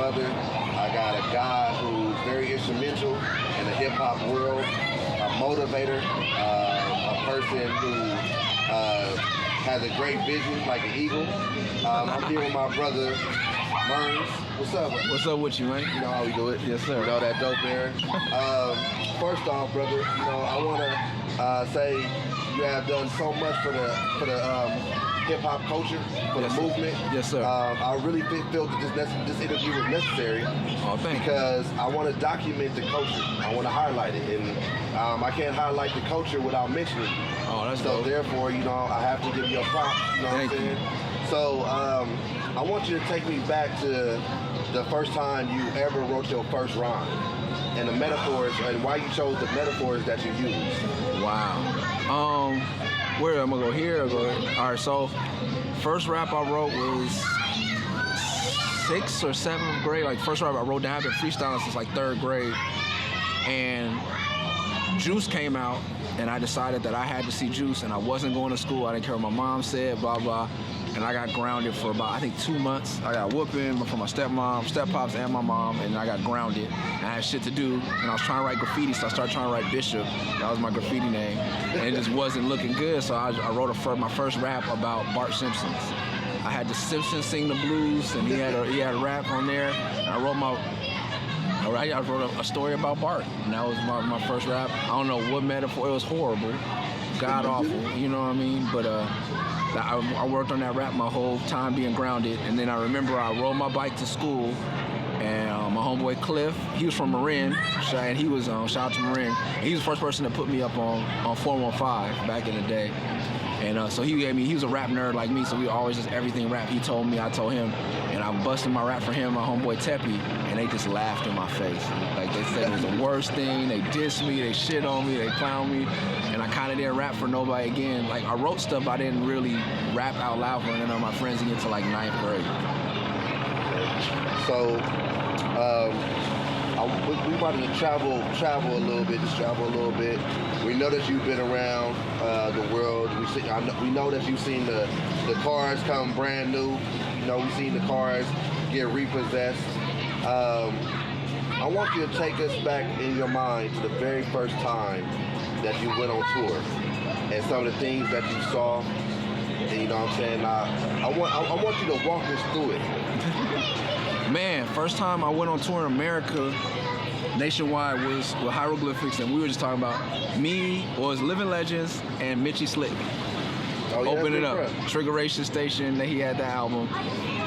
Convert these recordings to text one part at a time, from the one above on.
mother. I got a guy who's very instrumental in the hip hop world, a motivator, a person who has a great vision like an eagle. I'm here with my brother, Murs. What's up? What's up with you, man? You know how we do it. Yes, sir. You know that dope air. First off, brother, I want to say you have done so much for the hip hop culture, for the movement. Yes, sir. I really feel that this interview was necessary. Oh, thank you. Because I want to document the culture. I want to highlight it, and I can't highlight the culture without mentioning it. Oh, that's so. dope. Therefore, I have to give you a prop. You know Thank what I'm saying? So I want you to take me back to the first time you ever wrote your first rhyme, and the metaphors, and why you chose the metaphors that you used. Wow. Where am I gonna go here or go here? All right, so first rap I wrote was 6th or 7th grade. Like first rap I wrote down, I've been freestyling since like 3rd grade. And Juice came out and I decided that I had to see Juice and I wasn't going to school. I didn't care what my mom said, blah, blah. And I got grounded for about, I think 2 months. I got whooping from my stepmom, step-pops, and my mom, and I got grounded. And I had shit to do, and I was trying to write graffiti, so I started trying to write Bishop. That was my graffiti name. And it just wasn't looking good, so I wrote my first rap about Bart Simpsons. I had the Simpsons sing the blues, and he had a rap on there. And I wrote a story about Bart, and that was my first rap. I don't know what metaphor, it was horrible, god-awful, you know what I mean? But I worked on that rap my whole time being grounded, and then I remember I rode my bike to school, and my homeboy Cliff, he was from Marin, and he was, shout out to Marin, and he was the first person to put me up on 415 back in the day. And so he was a rap nerd like me, so we always just everything rap. He told me, I told him, and I busted my rap for him, my homeboy Teppy, and they just laughed in my face. Like they said it was the worst thing, they dissed me, they shit on me, they clowned me, and I kind of didn't rap for nobody again. Like I wrote stuff, I didn't really rap out loud for none of my friends until like 9th grade. So, we wanted to travel a little bit, just travel a little bit. We know that you've been around the world. We know that you've seen the cars come brand new. We've seen the cars get repossessed. I want you to take us back in your mind to the very first time that you went on tour and some of the things that you saw. And you know what I'm saying? I want you to walk us through it. Man, first time I went on tour in America nationwide was with Hieroglyphics, and we were just talking about was Living Legends and Mitchie Slick. Open it up. Triggeration Station, he had that album.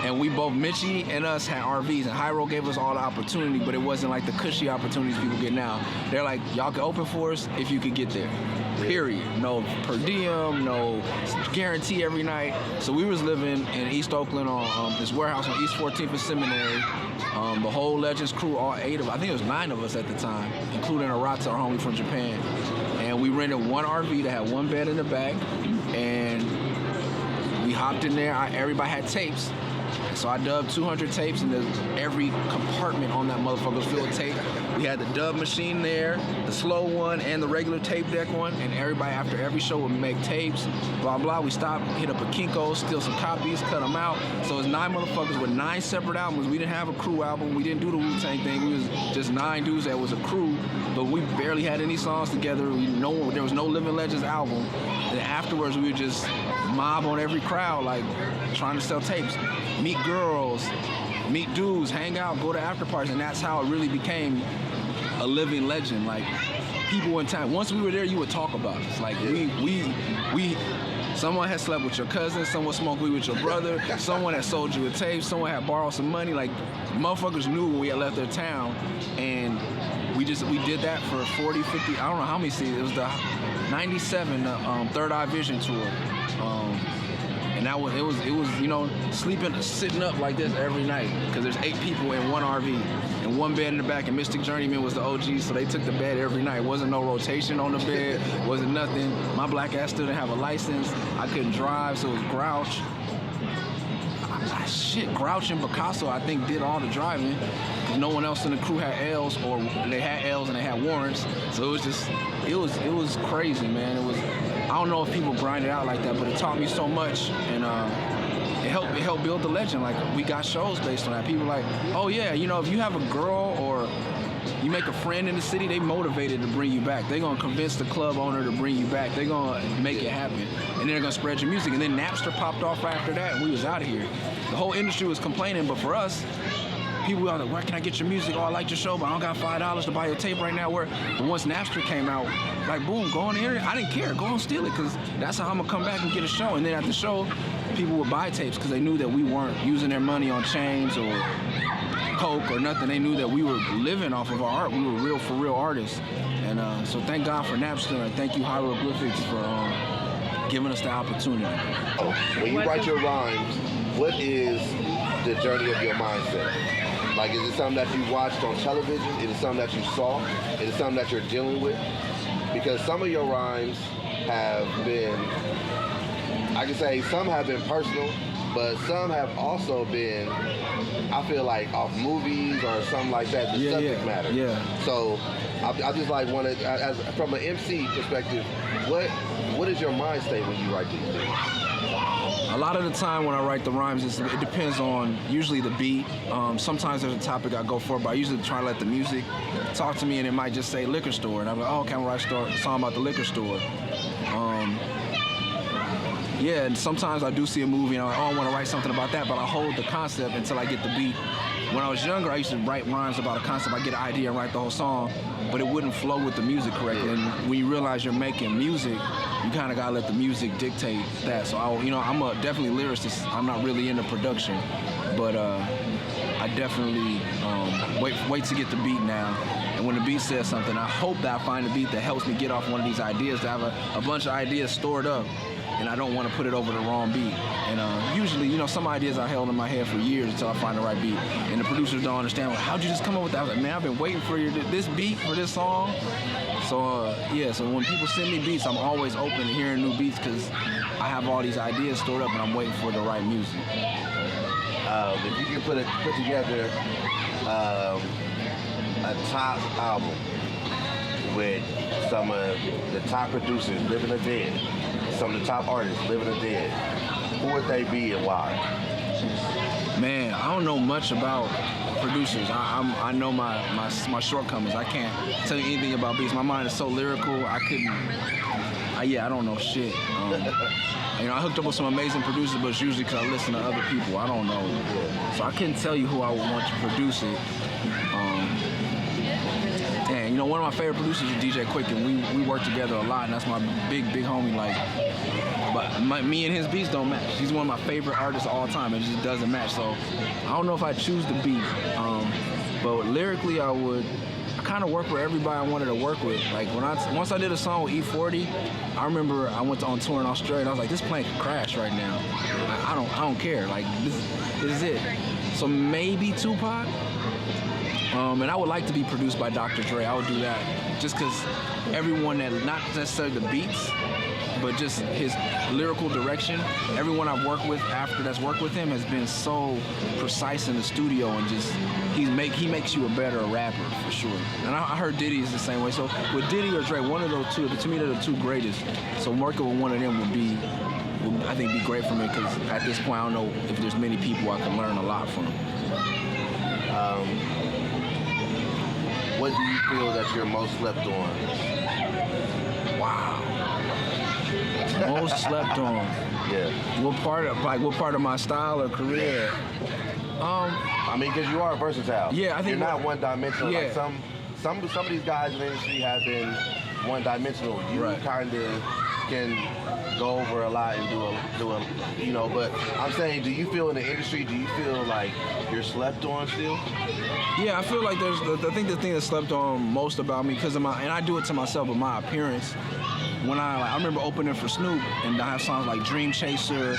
And we both, Mitchie and us, had RVs, and Hyro gave us all the opportunity, but it wasn't like the cushy opportunities people get now. They're like, y'all can open for us if you could get there. Period. No per diem, no guarantee every night. So we was living in East Oakland on this warehouse on East 14th and Seminary. The whole Legends crew, all 8 of us, I think it was 9 of us at the time, including Arata, our homie from Japan. And we rented one RV that had one bed in the back, and we hopped in there. Everybody had tapes. So I dubbed 200 tapes, and every compartment on that motherfucker was filled with tape. We had the dub machine there, the slow one, and the regular tape deck one, and everybody after every show would make tapes, blah, blah. We stopped, hit up a Kinko's, steal some copies, cut them out. So it's 9 motherfuckers with 9 separate albums. We didn't have a crew album. We didn't do the Wu-Tang thing. We was just 9 dudes that was a crew, but we barely had any songs together. There was no Living Legends album. And afterwards, we would just mob on every crowd, like trying to sell tapes. Meet girls, meet dudes, hang out, go to after parties, and that's how it really became a living legend. Like people in town, once we were there, you would talk about us. Like someone had slept with your cousin, someone smoked weed with your brother, someone had sold you a tape, someone had borrowed some money. Like motherfuckers knew when we had left their town, and we did that for 40, 50, I don't know how many cities. It was the 97 Third Eye Vision tour. And that was, it was, sitting up like this every night, because there's 8 people in one RV and one bed in the back, and Mystic Journeyman was the OG, so they took the bed every night. Wasn't no rotation on the bed, wasn't nothing. My black ass still didn't have a license. I couldn't drive, so it was Grouch. Grouch and Picasso, I think, did all the driving. No one else in the crew had L's, or they had L's and they had warrants. So it was just, it was crazy, man. I don't know if people grind it out like that, but it taught me so much, and it helped build the legend. Like, we got shows based on that. People like, oh yeah, you know, if you have a girl or you make a friend in the city, they motivated to bring you back. They're gonna convince the club owner to bring you back. They're gonna make it happen, and they're gonna spread your music. And then Napster popped off after that, and we was out of here. The whole industry was complaining, but for us, people were like, where can I get your music? Oh, I like your show, but I don't got $5 to buy your tape right now. But once Napster came out, like, boom, go on the internet. I didn't care. Go and steal it, because that's how I'm going to come back and get a show. And then at the show, people would buy tapes because they knew that we weren't using their money on chains or coke or nothing. They knew that we were living off of our art. We were real for real artists. And so thank God for Napster, and thank you Hieroglyphics for giving us the opportunity. Oh, when you write your rhymes, what is the journey of your mindset? Like, is it something that you watched on television? Is it something that you saw? Is it something that you're dealing with? Because some of your rhymes have been, I can say some have been personal, but some have also been, I feel like, off movies or something like that, the subject matter. Yeah. So I just like want to, as from an MC perspective, what is your mind state when you write these things? A lot of the time when I write the rhymes, it depends on usually the beat. Sometimes there's a topic I go for, but I usually try to let the music talk to me, and it might just say liquor store, and I'm like, oh, okay, I'm gonna write a song about the liquor store. Yeah, and sometimes I do see a movie and I'm like, oh, I want to write something about that, but I hold the concept until I get the beat. When I was younger, I used to write rhymes about a concept. I get an idea and write the whole song, but it wouldn't flow with the music correctly. And when you realize you're making music, you kind of gotta let the music dictate that. So I'm definitely lyricist. I'm not really into production, but I definitely wait to get the beat now. And when the beat says something, I hope that I find a beat that helps me get off one of these ideas. To have a bunch of ideas stored up, and I don't want to put it over the wrong beat. And usually, some ideas I held in my head for years until I find the right beat. And the producers don't understand, well, how'd you just come up with that? I was like, man, I've been waiting for this beat for this song. So so when people send me beats, I'm always open to hearing new beats because I have all these ideas stored up and I'm waiting for the right music. If you can put together a top album with some of the top producers, living or dead, some of the top artists, living or dead, who would they be and why? Man, I don't know much about producers. I know my shortcomings. I can't tell you anything about beats. My mind is so lyrical. I don't know shit. I hooked up with some amazing producers, but it's usually because I listen to other people. I don't know. So I couldn't tell you who I would want to produce it. And one of my favorite producers is DJ Quick, and we work together a lot, and that's my big homie. But me and his beats don't match. He's one of my favorite artists of all time. It just doesn't match. So I don't know if I choose the beat. But lyrically, I kind of work with everybody I wanted to work with. Like once I did a song with E40, I remember I went on tour in Australia, and I was like, this plane could crash right now. I don't care. Like this is it. So maybe Tupac. And I would like to be produced by Dr. Dre. I would do that just because everyone that, not necessarily the beats, but just his lyrical direction, everyone I've worked with that's worked with him has been so precise in the studio, and just he makes you a better rapper for sure. And I heard Diddy is the same way. So with Diddy or Dre, one of those two, to me they're the two greatest. So working with one of them would I think be great for me, because at this point I don't know if there's many people I can learn a lot from. What do you feel that you're most slept on? Wow. Most slept on. Yeah. What part of my style or career? Because you are versatile. Yeah, I think you're not one-dimensional. Yeah. Like some of these guys in the industry have been one-dimensional. You kind of can go over a lot and do a. But I'm saying, do you feel in the industry? Do you feel like you're slept on still? Yeah, I feel like I think the thing that slept on most about me, because of and I do it to myself, but my appearance. When I remember opening for Snoop, and I have songs like Dream Chaser,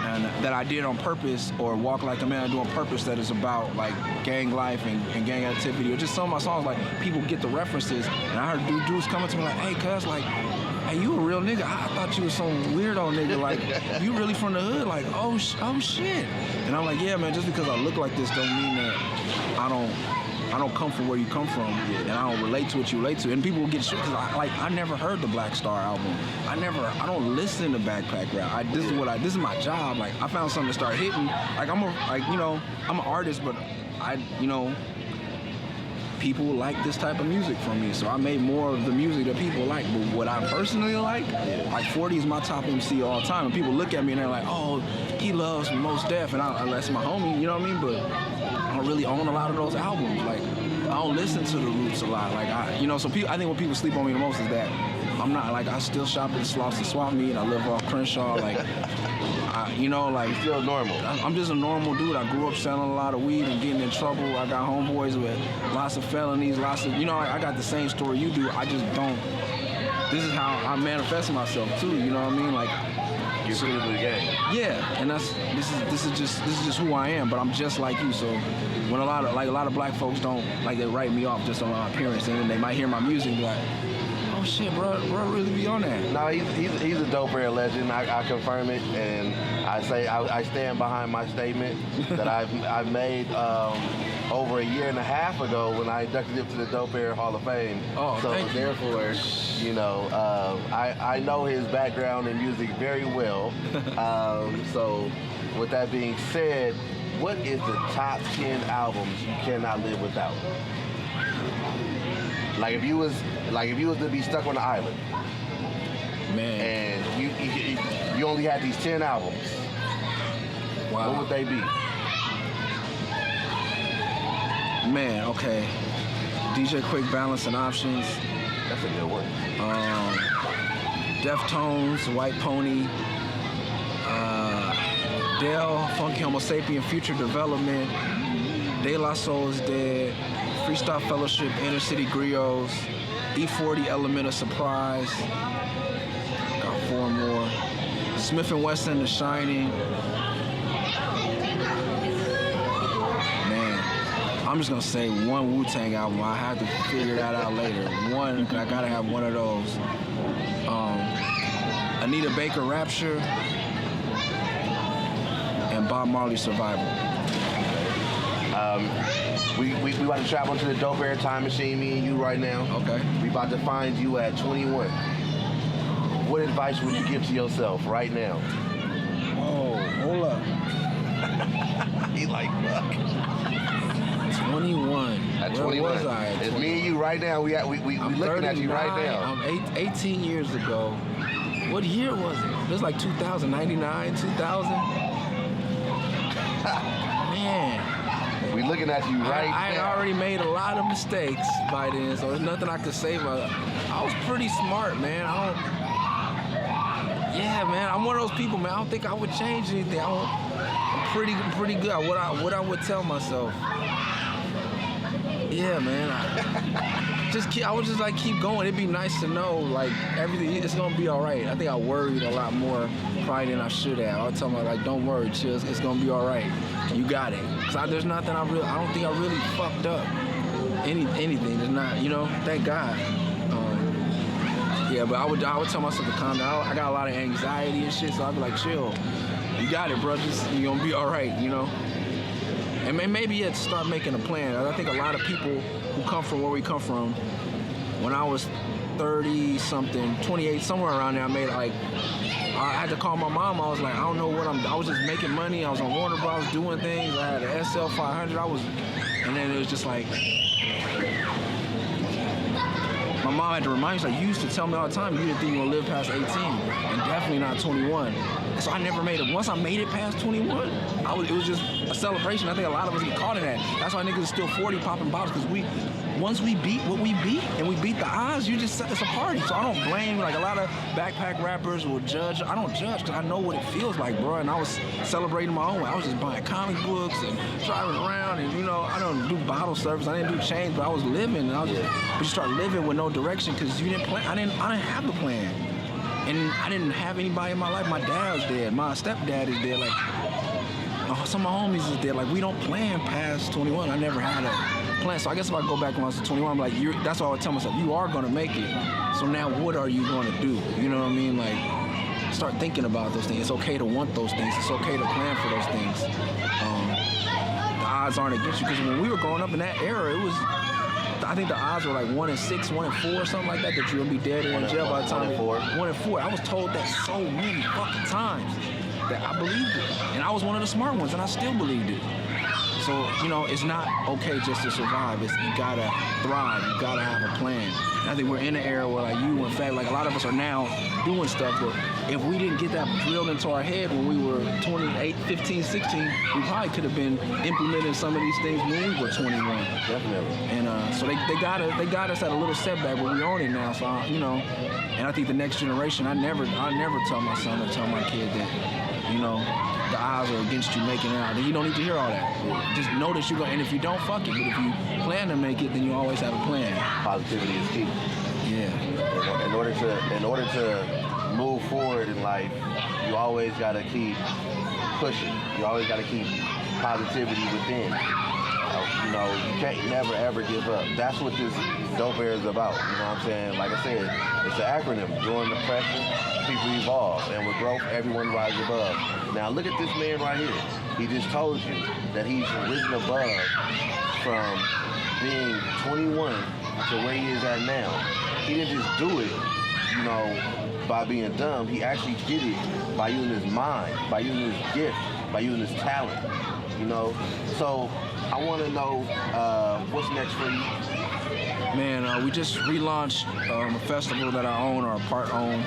and that I did on purpose, or Walk Like a Man I do on purpose, that is about like gang life and gang activity, or just some of my songs, like people get the references, and I heard dudes coming to me like, hey cuz, like, hey, you a real nigga. I thought you was some weirdo nigga. Like, you really from the hood? Like, oh shit. And I'm like, yeah, man, just because I look like this don't mean that I don't I don't come from where you come from, and I don't relate to what you relate to. And people will get shit because I never heard the Black Star album. I don't listen to backpack rap. This is my job. Like I found something to start hitting. Like I'm an artist, but people like this type of music from me, so I made more of the music that people like. But what I personally like 40 is my top MC all time, and people look at me and they're like, oh, he loves Mos Def, and that's my homie, you know what I mean? But I don't really own a lot of those albums. Like I don't listen to the Roots a lot. Like I think when people sleep on me the most is that I'm not like I still shop at Sloss and Swap Meet. I live off Crenshaw. Like You're still normal. I'm just a normal dude. I grew up selling a lot of weed and getting in trouble. I got homeboys with lots of felonies, I got the same story you do. I just don't. This is how I manifest myself too. You know what I mean? Like you're fit into the game. Yeah, and this is just who I am. But I'm just like you. So when a lot of black folks don't they write me off just on my appearance, and then they might hear my music and be like, oh shit, bro really be on that. No, he's a dope air legend. I confirm it, and I stand behind my statement that I've made over a year and a half ago when I inducted him to the Dope Air Hall of Fame. Oh, so thank therefore, I know his background in music very well. So with that being said, what is the top 10 albums you cannot live without? Like if you was to be stuck on an island, man, and you only had these 10 albums, wow, what would they be? Man, okay, DJ Quick, Balance and Options. That's a good one. Deftones, White Pony, Dell, Funky Homo Sapien, Future Development, De La Soul is Dead, Freestyle Fellowship, Inner City Griots, E40, Element of Surprise. Got 4 more. Smith & Wesson, The Shining. Man, I'm just gonna say one Wu-Tang album. I have to figure that out later. I gotta have one of those. Anita Baker, Rapture, and Bob Marley, Survival. We about to travel into the Dope Air Time Machine, me and you right now. Okay. We about to find you at 21. What advice would you give to yourself right now? Oh, hold up. He like, fuck. 21. At 21. Where was I? It's me and you right now. We looking at you right now. 18 years ago. What year was it? It was like 2000, 99, 2000. Man. We looking at you right now. I had already made a lot of mistakes by then, so there's nothing I could say about it. I was pretty smart, man. I'm one of those people, man. I don't think I would change anything. I'm pretty good at what I would tell myself. Yeah, man. I would just like keep going. It'd be nice to know like everything. It's gonna be all right. I think I worried a lot more probably than I should have. I was telling myself like, don't worry, chill. It's gonna be all right. You got it. Cause there's nothing I don't think I really fucked up. Anything. There's not. Thank God. Yeah, but I would tell myself to calm down. I got a lot of anxiety and shit, so I'd be like, chill. You got it, bro. You're gonna be all right. And maybe start making a plan. I think a lot of people who come from where we come from, when I was 30-something, 28, somewhere around there, I had to call my mom. I was like, I don't know what I was just making money. I was on Warner Bros. Doing things. I had an SL 500. And then it was just like, my mom had to remind me, like, you used to tell me all the time you didn't think you were gonna live past 18, and definitely not 21. So I never made it. Once I made it past 21, it was just a celebration. I think a lot of us get caught in that. That's why niggas are still 40 popping bottles, because once we beat what we beat, and we beat the odds, it's a party. So I don't blame, like a lot of backpack rappers will judge. I don't judge, because I know what it feels like, bro. And I was celebrating my own way. I was just buying comic books and driving around, and I don't do bottle service. I didn't do chains, but I was living. And but you start living with no direction, because you didn't plan. I didn't have the plan. And I didn't have anybody in my life. My dad was dead. My stepdad is dead. Like, some of my homies is dead. Like, we don't plan past 21. I never had a plan. So I guess if I go back when I was 21, I'm like, that's what I would tell myself. You are going to make it. So now what are you going to do? You know what I mean? Like, start thinking about those things. It's okay to want those things. It's okay to plan for those things. the odds aren't against you. Because when we were growing up in that era, it was, I think the odds were like 1 in 6, 1 in 4, something like that, that you're gonna be dead or in jail by the time. 1 in 4. I was told that so many fucking times that I believed it, and I was one of the smart ones, and I still believed it. So, you know, it's not okay just to survive. It's, you gotta thrive. You gotta have a plan. And I think we're in an era where, like you, in fact, like a lot of us are now doing stuff, but if we didn't get that drilled into our head when we were 28, 15, 16, we probably could have been implementing some of these things when we were 21. Definitely. And so they got us at a little setback, but we own it now. So, you know, and I think the next generation, I never tell my son or tell my kid that, you know, the odds are against you making it out. You don't need to hear all that. Just know that you're going, and if you don't, fuck it. But if you plan to make it, then you always have a plan. Positivity is key. Yeah. In order to move forward in life, you always gotta keep pushing. You always gotta keep positivity within. You know, you can't never ever give up. That's what this dope air is about. You know what I'm saying? Like I said, it's an acronym. During the pressure, people evolve, and with growth, everyone rises above. Now look at this man right here. He just told you that he's risen above from being 21 to where he is at now. He didn't just do it, you know, by being dumb. He actually did it by using his mind, by using his gift, by using his talent. You know, so I want to know what's next for you. Man, we just relaunched a festival that I own or part own.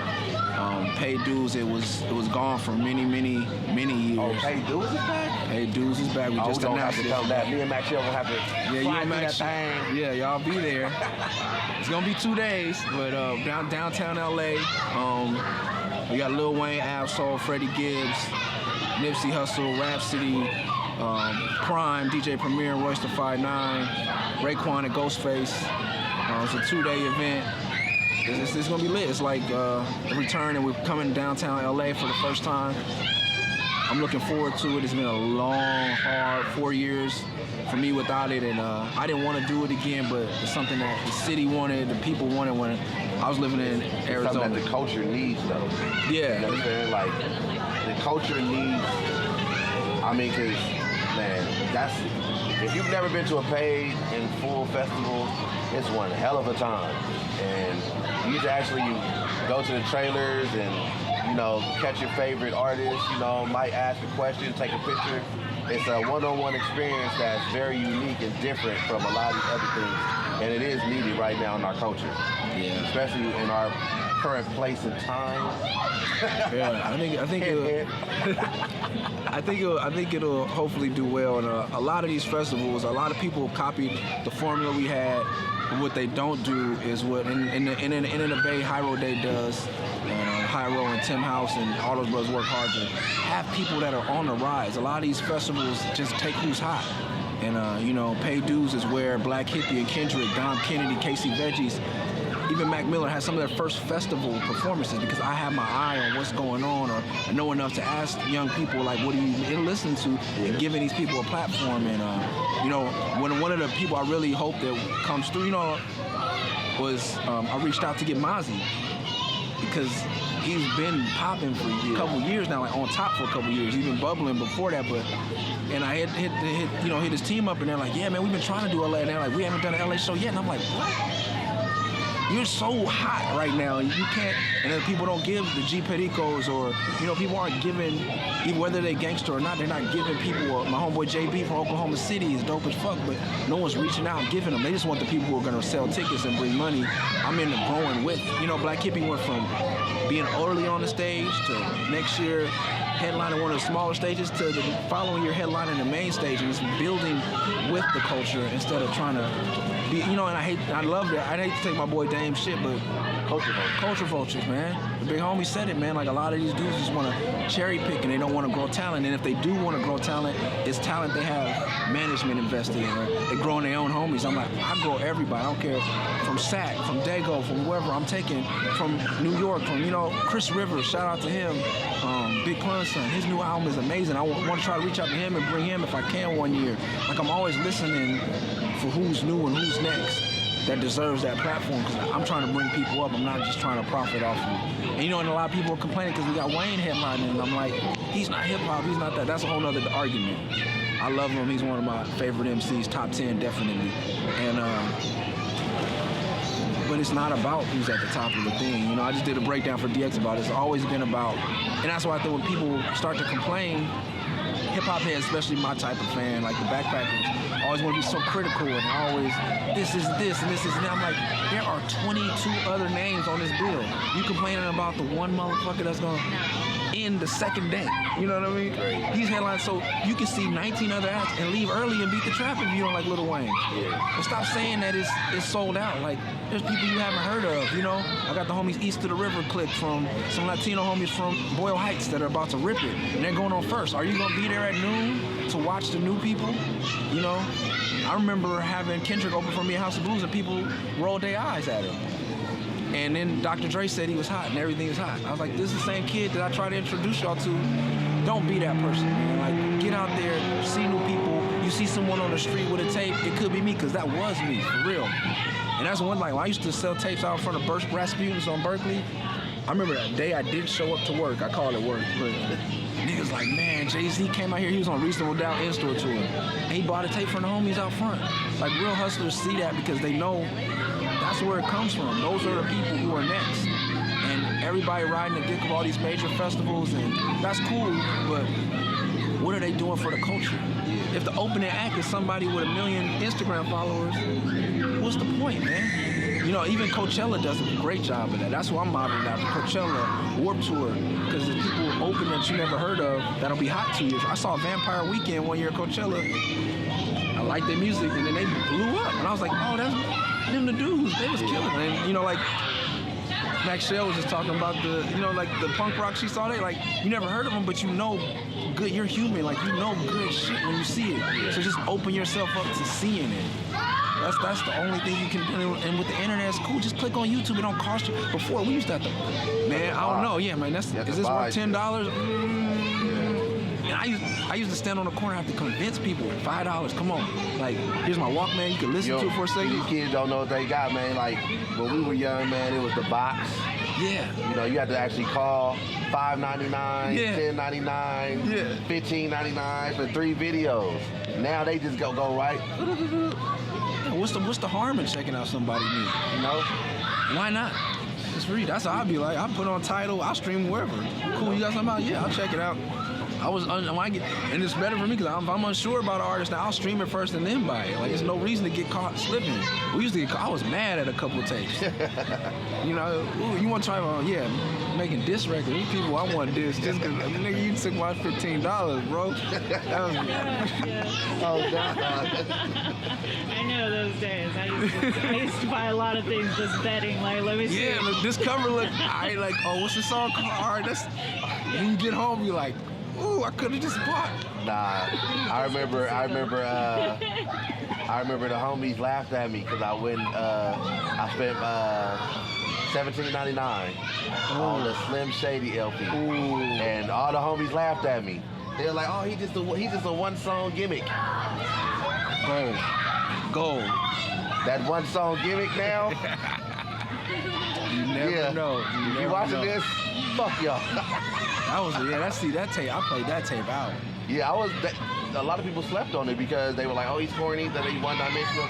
Paid Dues, it was gone for many years. Oh, Paid Dues is back? Paid Dues is back. We just announced it. Me and Max will have to fly through that thing. Yeah, y'all be there. It's gonna be 2 days, but downtown LA. We got Lil Wayne, Absol, Freddie Gibbs, Nipsey Hussle, Rhapsody, Prime, DJ Premier, Royce da 5'9", Raekwon and Ghostface. It's a 2-day event. It's gonna be lit. It's like a return, and we're coming downtown LA for the first time. I'm looking forward to it. It's been a long, hard 4 years for me without it, and I didn't want to do it again, but it's something that the city wanted, the people wanted when I was living in Arizona. Something that the culture needs, though. Yeah. You know what I'm saying? Like, the culture needs, I mean, because, man, that's, if you've never been to a paid in full festival, it's one hell of a time. And you get to actually go to the trailers and, you know, catch your favorite artist, you know, might ask a question, take a picture. It's a one-on-one experience that's very unique and different from a lot of these other things. And it is needed right now in our culture. Yeah. Especially in our current place and time. Yeah, I think it'll hopefully do well. And a lot of these festivals, a lot of people copied the formula we had. But what they don't do is what in the Bay, Hyro Day does. Hyro and Tim House and all those brothers work hard to have people that are on the rise. A lot of these festivals just take who's hot. And, you know, Paid Dues is where Black Hippie and Kendrick, Dom Kennedy, Casey Veggies, even Mac Miller had some of their first festival performances because I have my eye on what's going on or know enough to ask young people, like, what do you listen to, and giving these people a platform. And, you know, one of the people I really hope that comes through, you know, was I reached out to get Mozzie because he's been popping for a couple years now, like on top for a couple years. He's been bubbling before that, but and I hit his team up, and they're like, yeah, man, we've been trying to do LA, and they're like, we haven't done an LA show yet, and I'm like, what? You're so hot right now, and you can't, and then people don't give the G Pericos, or, you know, people aren't giving, even whether they're gangster or not, they're not giving people, my homeboy JB from Oklahoma City is dope as fuck, but no one's reaching out and giving them. They just want the people who are gonna sell tickets and bring money. I'm in the growing with, you know, Black Hippie went from being early on the stage to next year headlining one of the smaller stages to the following year headlining the main stage, and it's building with the culture instead of trying to be, you know, and I love that. I hate to take my boy Dame shit, but culture vultures, man. The big homie said it, man. Like, a lot of these dudes just want to cherry pick and they don't want to grow talent. And if they do want to grow talent, it's talent they have management invested in, or they're growing their own homies. I'm like, I grow everybody. I don't care, from Sac, from Dago, from wherever I'm taking, from New York, from, you know, Chris Rivers, shout out to him. Big Plun's son, his new album is amazing. I want to try to reach out to him and bring him if I can one year. Like, I'm always listening for who's new and who's next that deserves that platform, because I'm trying to bring people up. I'm not just trying to profit off of it. And, you know, and a lot of people are complaining because we got Wayne headlining, and I'm like, he's not hip-hop, he's not that. That's a whole nother argument. I love him. He's one of my favorite MCs, top 10 definitely. And but it's not about who's at the top of the thing. You know, I just did a breakdown for DX about it. It's always been about, and that's why I think when people start to complain, hip-hop heads, especially my type of fan, like the backpackers, always want to be so critical and always, this is this and this is that. I'm like, there are 22 other names on this bill. You complaining about the one motherfucker that's going to end the second day. You know what I mean? These headlines, so you can see 19 other acts and leave early and beat the trap if you don't like Lil Wayne. Yeah. And stop saying that it's sold out. Like, there's people you haven't heard of, you know? I got the homies East of the River click from some Latino homies from Boyle Heights that are about to rip it, and they're going on first. Are you gonna be there at noon to watch the new people? You know? I remember having Kendrick open for me at House of Blues and people rolled their eyes at him. And then Dr. Dre said he was hot and everything is hot. I was like, this is the same kid that I try to introduce y'all to. Don't be that person, man. Like, get out there, see new people. You see someone on the street with a tape, it could be me, because that was me, for real. And that's one, like, when I used to sell tapes out in front of Rasputin's on Berkeley, I remember that day I did show up to work. I called it work, but niggas like, man, Jay-Z came out here, he was on Reasonable Doubt in-store tour. And he bought a tape from the homies out front. Like, real hustlers see that because they know that's where it comes from. Those are the people who are next. And everybody riding the dick of all these major festivals, and that's cool, but what are they doing for the culture? If the opening act is somebody with 1 million Instagram followers, what's the point, man? You know, even Coachella does a great job of that. That's what I'm modeling after. Coachella, Warped Tour, because the people open that you never heard of, that'll be hot 2 years. I saw Vampire Weekend one year at Coachella. I liked their music, and then they blew up. And I was like, oh, that's them the dudes. They was killing. And, you know, like, Max Shell was just talking about the, you know, like the punk rock she saw there. Like, you never heard of them, but you know good, you're human. Like, you know good shit when you see it. So just open yourself up to seeing it. That's the only thing you can do. And with the internet, it's cool. Just click on YouTube. It don't cost you. Before, we used to have to, man, I don't know. Yeah, man, is this worth $10? And I used to stand on the corner and have to convince people, $5, come on. Like, here's my Walkman, you can listen to it for a second. These kids don't know what they got, man. Like, when we were young, man, it was the box. Yeah. You know, you had to actually call $5.99, yeah. $10.99, yeah. $15.99 for 3 videos. Now they just go right. What's the harm in checking out somebody new? You know? Why not? It's free. That's how I'd be like. I put on Tidal. I'll stream wherever. Cool. You got something out? Yeah, I'll check it out. And it's better for me because if I'm unsure about an artist now, I'll stream it first and then buy it. Like, there's no reason to get caught slipping. We used to get caught. I was mad at a couple of tapes. You know, ooh, you want to try? Yeah, making diss records. These people, I want diss just because, nigga, you took my $15, bro. Oh God. I know those days. I used to buy a lot of things just betting. Like, let me see. Yeah, look, this cover look. I like. Oh, what's the song called? All right, that's. When you get home, you're like, ooh, I could have just bought. Nah, I remember the homies laughed at me because I spent $17.99 on the Slim Shady LP, and all the homies laughed at me. They were like, "Oh, he's just a one song gimmick." Gold. That one song gimmick now. You never know. You watching this? Fuck y'all. That tape. I played that tape out. Yeah, a lot of people slept on it because they were like, "Oh, he's corny, that he's one-dimensional."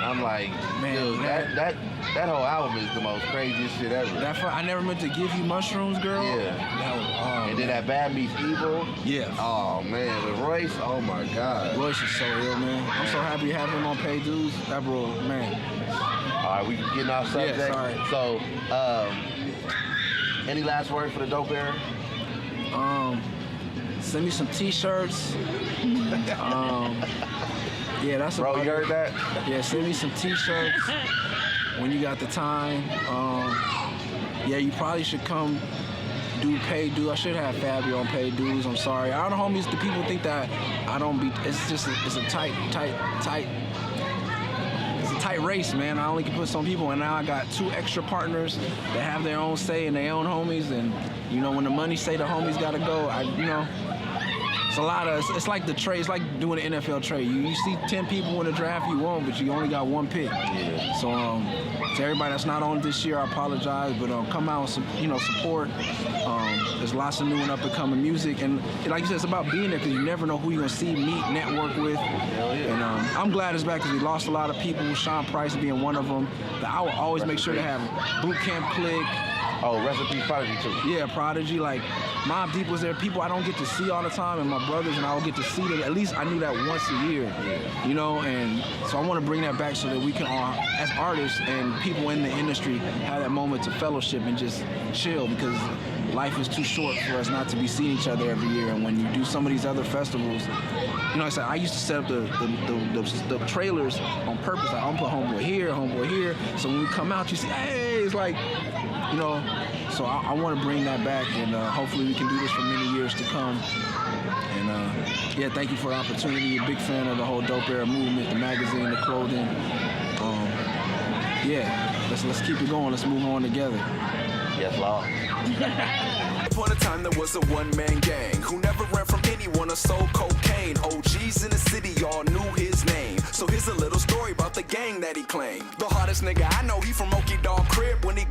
I'm like, man, dude, that whole album is the most craziest shit ever. I never meant to give you mushrooms, girl. Yeah. And then that Bad Meets Evil. Yeah. Oh man, with Royce. Oh my God. Royce is so ill, man. I'm so happy to have him on Paid Dues. That bro, man. All right, we getting off subject. Yeah, sorry. So, any last word for the dope era? Send me some T-shirts. Yeah, that's bro. You heard that? Yeah, send me some T-shirts when you got the time. Yeah, you probably should come do Paid Dues. I should have Fabio on Paid Dues. I'm sorry. Our homies, the people think that I don't be. It's just it's a tight. It's a tight race, man. I only can put some people, and now I got 2 extra partners that have their own say and their own homies. And you know, when the money say the homies gotta go, it's a lot of, it's like the trade, it's like doing an NFL trade. You see 10 people in the draft you want, but you only got one pick. Yeah. So to everybody that's not on this year, I apologize, but come out and support. There's lots of new and up and coming music, and like you said, it's about being there because you never know who you're gonna see, meet, network with. Hell yeah. And I'm glad it's back because we lost a lot of people. Sean Price being one of them. But I will always make sure to have Boot Camp Click. Oh, Recipe Prodigy too. Yeah, Prodigy. Like Mobb Deep was there. People I don't get to see all the time, and my brothers and I will get to see them. At least I knew that once a year. Yeah. You know, and so I want to bring that back so that we can all, as artists and people in the industry, have that moment to fellowship and just chill because life is too short for us not to be seeing each other every year. And when you do some of these other festivals, you know, like I said, I used to set up the trailers on purpose. Like, I'm gonna put homeboy here. So when we come out, you see, hey, it's like, you know. So I want to bring that back, and hopefully we can do this for many years to come. And yeah, thank you for the opportunity. A big fan of the whole Dope Era movement, the magazine, the clothing. Yeah, let's keep it going. Let's move on together. Yes, Lord. Upon a time there was a one-man gang who never ran from anyone or sold cocaine. OGs in the city all knew his name. So here's a little story about the gang that he claimed. The hardest nigga I know, he from Okie Dog crib. When he